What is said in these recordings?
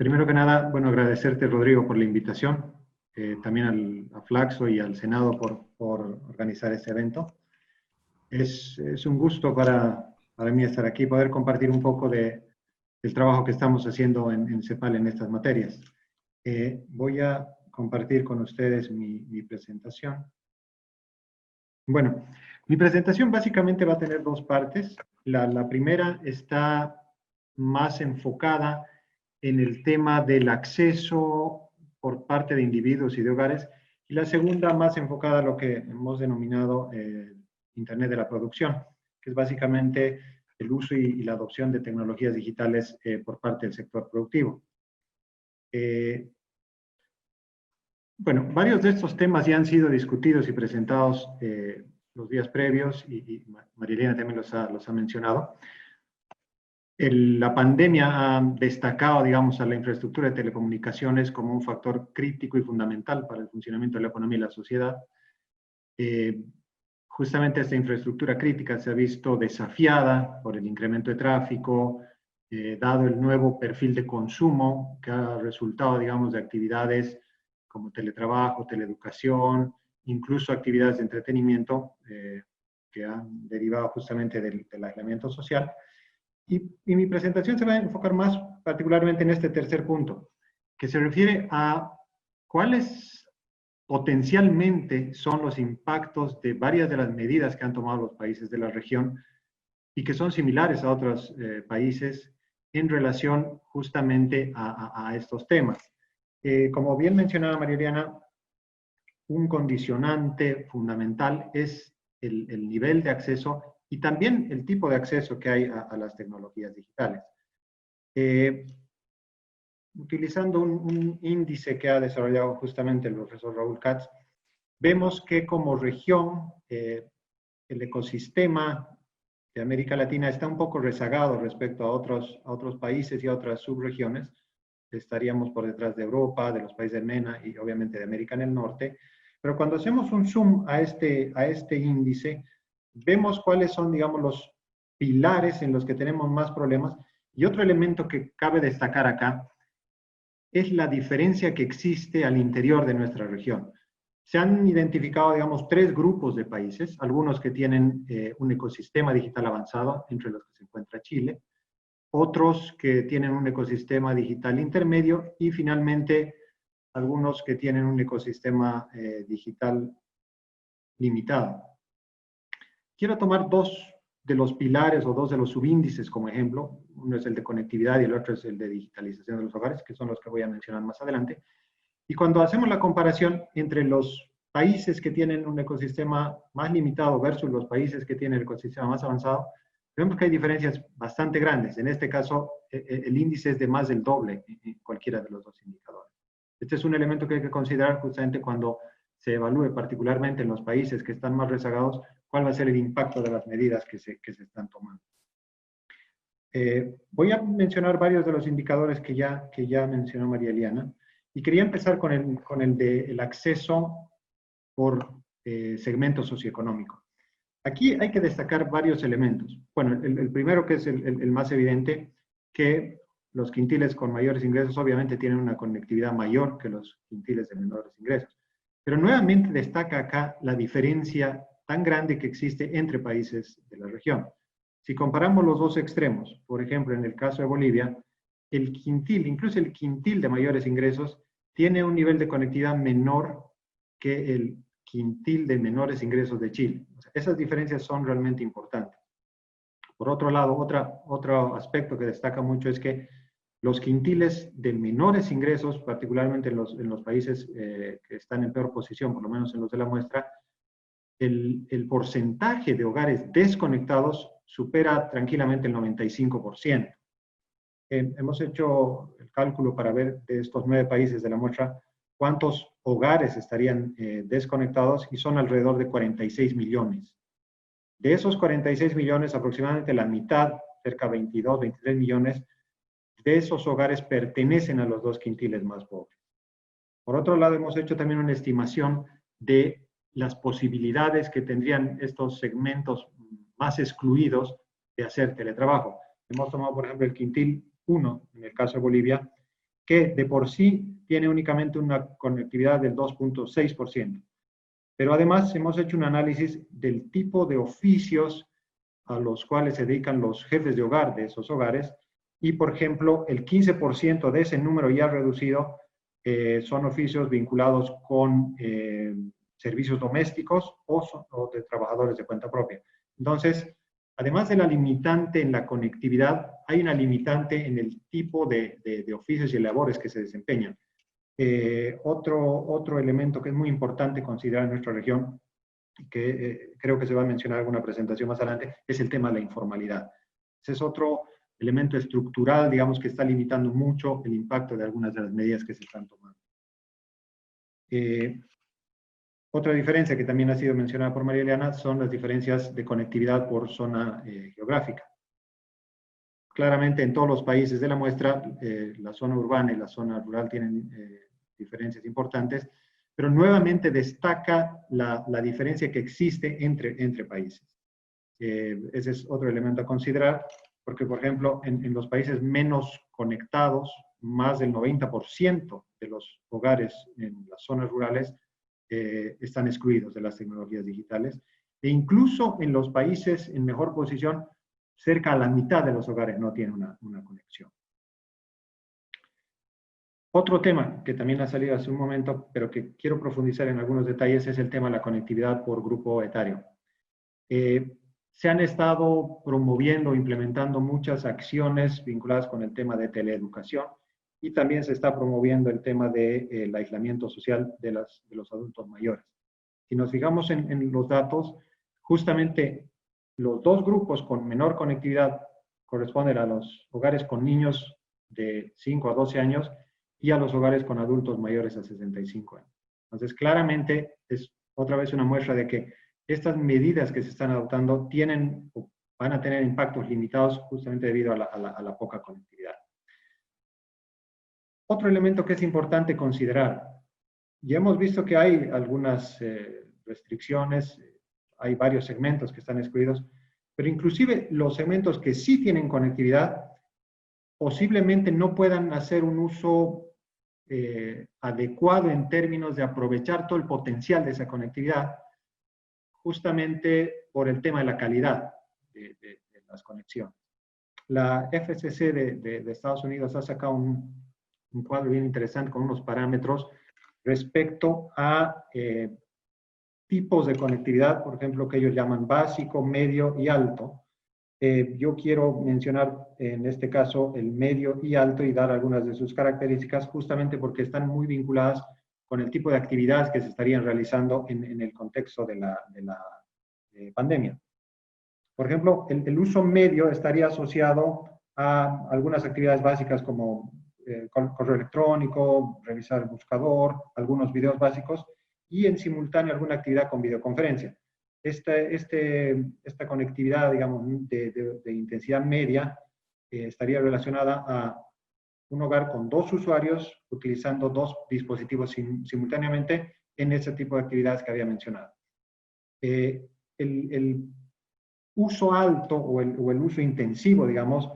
Primero que nada, bueno, agradecerte, Rodrigo, por la invitación, también a Flaxo y al Senado por organizar este evento. Es un gusto para mí estar aquí, poder compartir un poco del trabajo que estamos haciendo en CEPAL en estas materias. Voy a compartir con ustedes mi presentación. Bueno, mi presentación básicamente va a tener dos partes. La primera está más enfocada en el tema del acceso por parte de individuos y de hogares, y la segunda más enfocada a lo que hemos denominado Internet de la producción, que es básicamente el uso y la adopción de tecnologías digitales por parte del sector productivo. Bueno, varios de estos temas ya han sido discutidos y presentados los días previos, y María Elena también los ha mencionado. La pandemia ha destacado, digamos, a la infraestructura de telecomunicaciones como un factor crítico y fundamental para el funcionamiento de la economía y la sociedad. Justamente esta infraestructura crítica se ha visto desafiada por el incremento de tráfico, dado el nuevo perfil de consumo que ha resultado, digamos, de actividades como teletrabajo, teleeducación, incluso actividades de entretenimiento que han derivado justamente del aislamiento social. Y mi presentación se va a enfocar más particularmente en este tercer punto, que se refiere a cuáles potencialmente son los impactos de varias de las medidas que han tomado los países de la región y que son similares a otros países en relación justamente a estos temas. Como bien mencionaba María Eliana, un condicionante fundamental es el nivel de acceso y también el tipo de acceso que hay a las tecnologías digitales. Utilizando un índice que ha desarrollado justamente el profesor Raúl Katz, vemos que como región el ecosistema de América Latina está un poco rezagado respecto a otros países y a otras subregiones. Estaríamos por detrás de Europa, de los países del MENA y obviamente de América en el Norte. Pero cuando hacemos un zoom a este índice, vemos cuáles son, digamos, los pilares en los que tenemos más problemas. Y otro elemento que cabe destacar acá es la diferencia que existe al interior de nuestra región. Se han identificado, digamos, tres grupos de países, algunos que tienen un ecosistema digital avanzado, entre los que se encuentra Chile, otros que tienen un ecosistema digital intermedio y finalmente algunos que tienen un ecosistema digital limitado. Quiero tomar dos de los pilares o dos de los subíndices como ejemplo. Uno es el de conectividad y el otro es el de digitalización de los hogares, que son los que voy a mencionar más adelante. Y cuando hacemos la comparación entre los países que tienen un ecosistema más limitado versus los países que tienen el ecosistema más avanzado, vemos que hay diferencias bastante grandes. En este caso, el índice es de más del doble en cualquiera de los dos indicadores. Este es un elemento que hay que considerar justamente cuando se evalúe particularmente en los países que están más rezagados, cuál va a ser el impacto de las medidas que se están tomando. Voy a mencionar varios de los indicadores que ya mencionó María Eliana, y quería empezar con el del acceso por segmento socioeconómico. Aquí hay que destacar varios elementos. Bueno, el primero, que es el más evidente, que los quintiles con mayores ingresos obviamente tienen una conectividad mayor que los quintiles de menores ingresos. Pero nuevamente destaca acá la diferencia tan grande que existe entre países de la región. Si comparamos los dos extremos, por ejemplo, en el caso de Bolivia, el quintil, incluso el quintil de mayores ingresos, tiene un nivel de conectividad menor que el quintil de menores ingresos de Chile. O sea, esas diferencias son realmente importantes. Por otro lado, otro aspecto que destaca mucho es que los quintiles de menores ingresos, particularmente en los países que están en peor posición, por lo menos en los de la muestra, el porcentaje de hogares desconectados supera tranquilamente el 95%. Hemos hecho el cálculo para ver de estos 9 países de la muestra cuántos hogares estarían desconectados, y son alrededor de 46 millones. De esos 46 millones, aproximadamente la mitad, cerca de 22, 23 millones, de esos hogares pertenecen a los dos quintiles más pobres. Por otro lado, hemos hecho también una estimación de las posibilidades que tendrían estos segmentos más excluidos de hacer teletrabajo. Hemos tomado, por ejemplo, el quintil 1, en el caso de Bolivia, que de por sí tiene únicamente una conectividad del 2.6%. Pero además hemos hecho un análisis del tipo de oficios a los cuales se dedican los jefes de hogar de esos hogares, y por ejemplo, el 15% de ese número ya reducido son oficios vinculados con servicios domésticos o de trabajadores de cuenta propia. Entonces, además de la limitante en la conectividad, hay una limitante en el tipo de oficios y labores que se desempeñan. Otro elemento que es muy importante considerar en nuestra región, que creo que se va a mencionar en alguna presentación más adelante, es el tema de la informalidad. Ese es otro elemento estructural, digamos, que está limitando mucho el impacto de algunas de las medidas que se están tomando. Otra diferencia que también ha sido mencionada por María Eliana son las diferencias de conectividad por zona geográfica. Claramente en todos los países de la muestra, la zona urbana y la zona rural tienen diferencias importantes, pero nuevamente destaca la diferencia que existe entre países. Ese es otro elemento a considerar, porque por ejemplo, en los países menos conectados, más del 90% de los hogares en las zonas rurales están excluidos de las tecnologías digitales, e incluso en los países en mejor posición, cerca a la mitad de los hogares no tienen una conexión. Otro tema que también ha salido hace un momento, pero que quiero profundizar en algunos detalles, es el tema de la conectividad por grupo etario. Se han estado promoviendo, implementando muchas acciones vinculadas con el tema de teleeducación, y también se está promoviendo el tema del aislamiento social de los adultos mayores. Si nos fijamos en los datos, justamente los dos grupos con menor conectividad corresponden a los hogares con niños de 5 a 12 años y a los hogares con adultos mayores a 65 años. Entonces, claramente es otra vez una muestra de que estas medidas que se están adoptando tienen o van a tener impactos limitados justamente debido a la poca conectividad. Otro elemento que es importante considerar, ya hemos visto que hay algunas restricciones, hay varios segmentos que están excluidos, pero inclusive los segmentos que sí tienen conectividad posiblemente no puedan hacer un uso adecuado en términos de aprovechar todo el potencial de esa conectividad, justamente por el tema de la calidad de las conexiones. La FCC de Estados Unidos ha sacado un cuadro bien interesante con unos parámetros respecto a tipos de conectividad, por ejemplo, que ellos llaman básico, medio y alto. Yo quiero mencionar en este caso el medio y alto y dar algunas de sus características, justamente porque están muy vinculadas con el tipo de actividades que se estarían realizando en el contexto de la pandemia. Por ejemplo, el uso medio estaría asociado a algunas actividades básicas como correo electrónico, revisar el buscador, algunos videos básicos, y en simultáneo alguna actividad con videoconferencia. Esta conectividad, digamos, de intensidad media estaría relacionada a un hogar con dos usuarios utilizando dos dispositivos simultáneamente en ese tipo de actividades que había mencionado. El uso alto o el uso intensivo, digamos,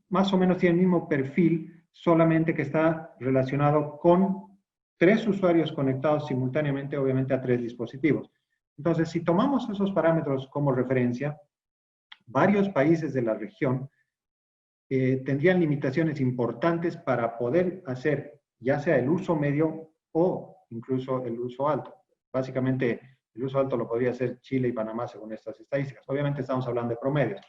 más o menos tiene el mismo perfil, solamente que está relacionado con 3 usuarios conectados simultáneamente, obviamente a 3 dispositivos. Entonces, si tomamos esos parámetros como referencia, varios países de la región tendrían limitaciones importantes para poder hacer ya sea el uso medio o incluso el uso alto. Básicamente, el uso alto lo podría hacer Chile y Panamá según estas estadísticas. Obviamente estamos hablando de promedios,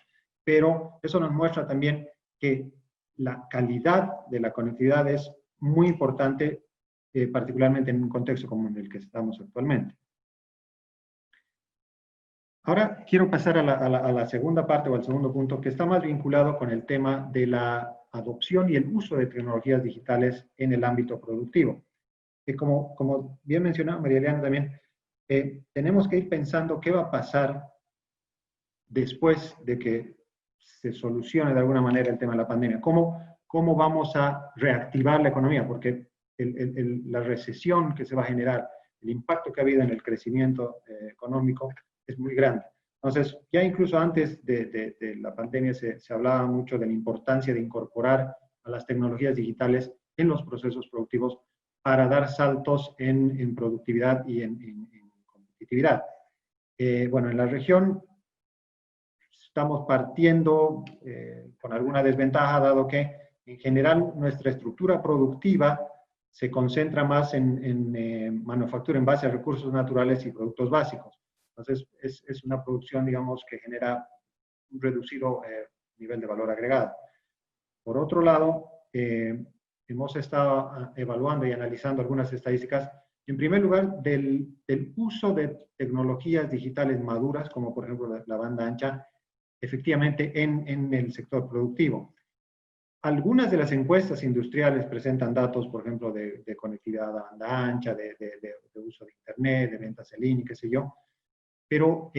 pero eso nos muestra también que la calidad de la conectividad es muy importante, particularmente en un contexto como en el que estamos actualmente. Ahora quiero pasar a la segunda parte o al segundo punto, que está más vinculado con el tema de la adopción y el uso de tecnologías digitales en el ámbito productivo. Que como bien mencionaba María Eliana también, tenemos que ir pensando qué va a pasar después de que se solucione de alguna manera el tema de la pandemia. ¿Cómo vamos a reactivar la economía? Porque la recesión que se va a generar, el impacto que ha habido en el crecimiento económico es muy grande. Entonces, ya incluso antes de la pandemia se hablaba mucho de la importancia de incorporar a las tecnologías digitales en los procesos productivos para dar saltos en productividad y en competitividad. Bueno, en la región estamos partiendo con alguna desventaja, dado que en general nuestra estructura productiva se concentra más en manufactura en base a recursos naturales y productos básicos. Entonces, es una producción, digamos, que genera un reducido nivel de valor agregado. Por otro lado, hemos estado evaluando y analizando algunas estadísticas, en primer lugar, del uso de tecnologías digitales maduras, como por ejemplo la banda ancha, efectivamente en el sector productivo. Algunas de las encuestas industriales presentan datos, por ejemplo, de conectividad a banda ancha, de uso de Internet, de ventas en línea, qué sé yo, pero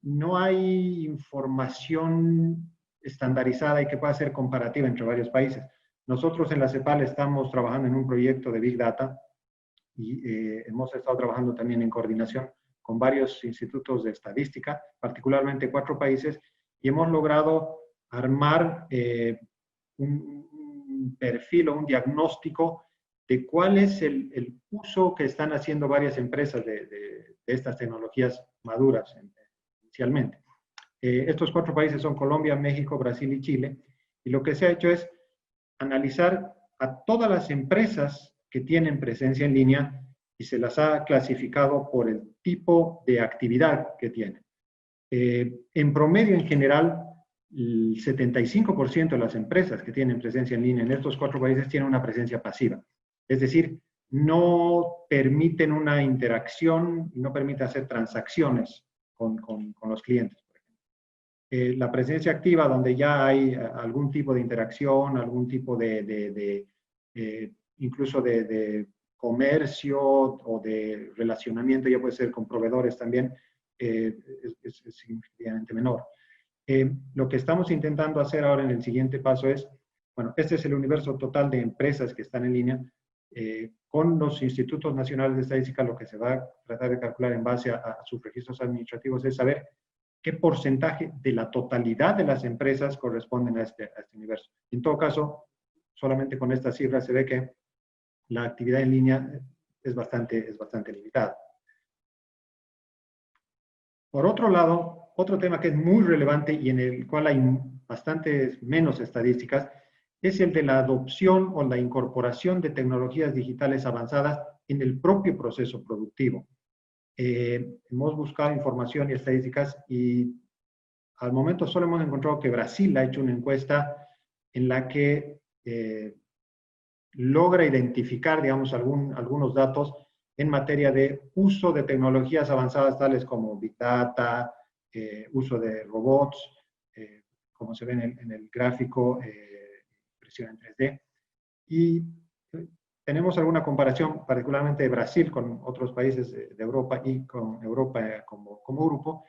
no hay información estandarizada y que pueda ser comparativa entre varios países. Nosotros en la CEPAL estamos trabajando en un proyecto de Big Data y hemos estado trabajando también en coordinación con varios institutos de estadística, particularmente 4 países, y hemos logrado armar un perfil o un diagnóstico de cuál es el uso que están haciendo varias empresas de estas tecnologías maduras inicialmente. Estos 4 países son Colombia, México, Brasil y Chile, y lo que se ha hecho es analizar a todas las empresas que tienen presencia en línea y se las ha clasificado por el tipo de actividad que tienen. En promedio, en general, el 75% de las empresas que tienen presencia en línea en estos 4 países tienen una presencia pasiva. Es decir, no permiten una interacción, no permiten hacer transacciones con los clientes. La presencia activa, donde ya hay algún tipo de interacción, algún tipo incluso de comercio o de relacionamiento, ya puede ser con proveedores también, es significativamente menor. Lo que estamos intentando hacer ahora en el siguiente paso es, bueno, este es el universo total de empresas que están en línea. Con los institutos nacionales de estadística, lo que se va a tratar de calcular en base a sus registros administrativos es saber qué porcentaje de la totalidad de las empresas corresponden a este universo. En todo caso, solamente con estas cifras se ve que la actividad en línea es bastante limitada. Por otro lado, otro tema que es muy relevante y en el cual hay bastantes menos estadísticas es el de la adopción o la incorporación de tecnologías digitales avanzadas en el propio proceso productivo. Hemos buscado información y estadísticas y al momento solo hemos encontrado que Brasil ha hecho una encuesta en la que logra identificar, digamos, algunos datos en materia de uso de tecnologías avanzadas tales como Big Data, uso de robots, como se ve en el gráfico, impresión en 3D. Y tenemos alguna comparación, particularmente de Brasil con otros países de Europa y con Europa como grupo,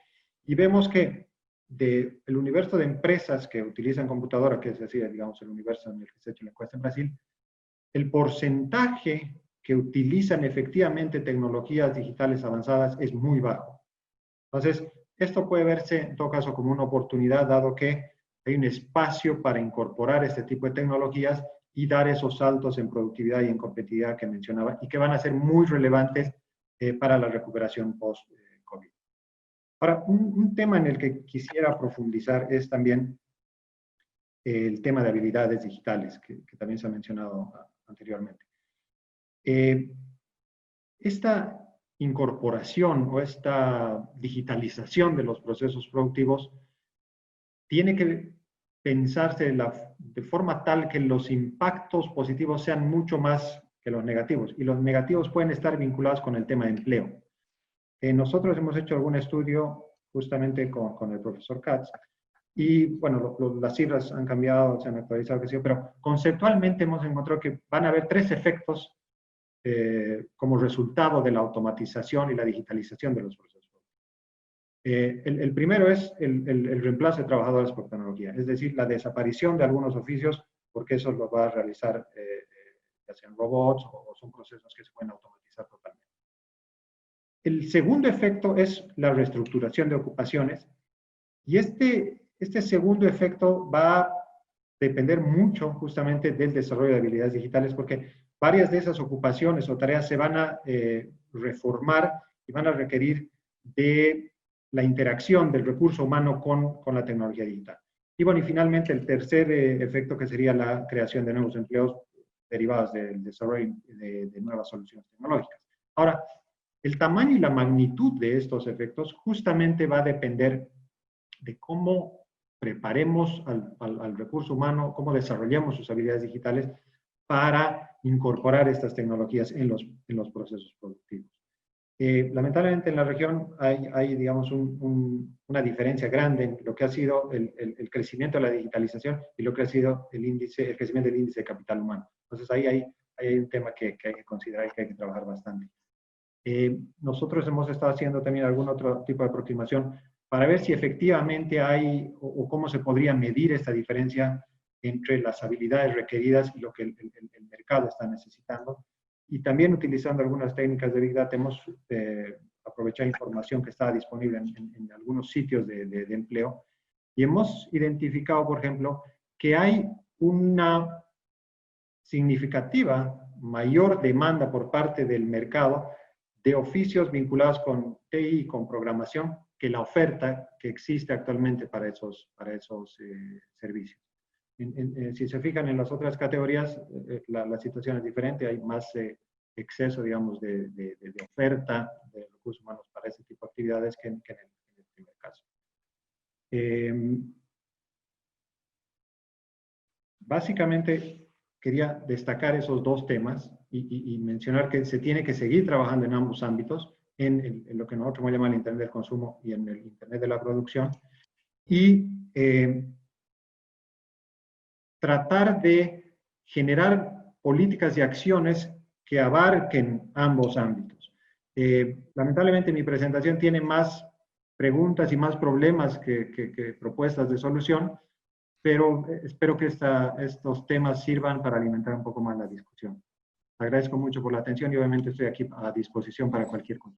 y vemos que del universo de empresas que utilizan computadora, que es decir, digamos, el universo en el que se ha hecho la encuesta en Brasil, el porcentaje que utilizan efectivamente tecnologías digitales avanzadas es muy bajo. Entonces, esto puede verse en todo caso como una oportunidad, dado que hay un espacio para incorporar este tipo de tecnologías y dar esos saltos en productividad y en competitividad que mencionaba y que van a ser muy relevantes para la recuperación post-COVID. Ahora, un tema en el que quisiera profundizar es también el tema de habilidades digitales, que también se ha mencionado anteriormente. Esta incorporación o esta digitalización de los procesos productivos tiene que pensarse de forma tal que los impactos positivos sean mucho más que los negativos. Y los negativos pueden estar vinculados con el tema de empleo. Nosotros hemos hecho algún estudio justamente con el profesor Katz. Y bueno, las cifras han cambiado, se han actualizado, qué sé yo, pero conceptualmente hemos encontrado que van a haber 3 efectos como resultado de la automatización y la digitalización de los procesos. El primero es el reemplazo de trabajadores por tecnología, es decir, la desaparición de algunos oficios, porque eso lo va a realizar ya sean robots o son procesos que se pueden automatizar totalmente. El segundo efecto es la reestructuración de ocupaciones, y este segundo efecto va depender mucho justamente del desarrollo de habilidades digitales, porque varias de esas ocupaciones o tareas se van a reformar y van a requerir de la interacción del recurso humano con la tecnología digital. Y bueno, y finalmente el tercer efecto, que sería la creación de nuevos empleos derivados del desarrollo de nuevas soluciones tecnológicas. Ahora, el tamaño y la magnitud de estos efectos justamente va a depender de cómo preparemos al recurso humano, cómo desarrollemos sus habilidades digitales para incorporar estas tecnologías en los procesos productivos. Lamentablemente en la región hay digamos, una diferencia grande en lo que ha sido el crecimiento de la digitalización y lo que ha sido el crecimiento del índice de capital humano. Entonces ahí hay un tema que hay que considerar y que hay que trabajar bastante. Nosotros hemos estado haciendo también algún otro tipo de aproximación para ver si efectivamente hay o cómo se podría medir esta diferencia entre las habilidades requeridas y lo que el mercado está necesitando. Y también utilizando algunas técnicas de Big Data hemos aprovechado información que estaba disponible en algunos sitios de empleo y hemos identificado, por ejemplo, que hay una significativa mayor demanda por parte del mercado de oficios vinculados con TI y con programación que la oferta que existe actualmente para esos servicios. Si se fijan en las otras categorías, la situación es diferente, hay más exceso, digamos, de oferta de recursos humanos para ese tipo de actividades que en el primer caso. Básicamente, quería destacar esos dos temas y mencionar que se tiene que seguir trabajando en ambos ámbitos, en lo que nosotros llamamos el Internet del consumo y en el Internet de la producción, y tratar de generar políticas y acciones que abarquen ambos ámbitos. Lamentablemente mi presentación tiene más preguntas y más problemas que propuestas de solución, pero espero que estos temas sirvan para alimentar un poco más la discusión. Agradezco mucho por la atención y obviamente estoy aquí a disposición para cualquier cosa.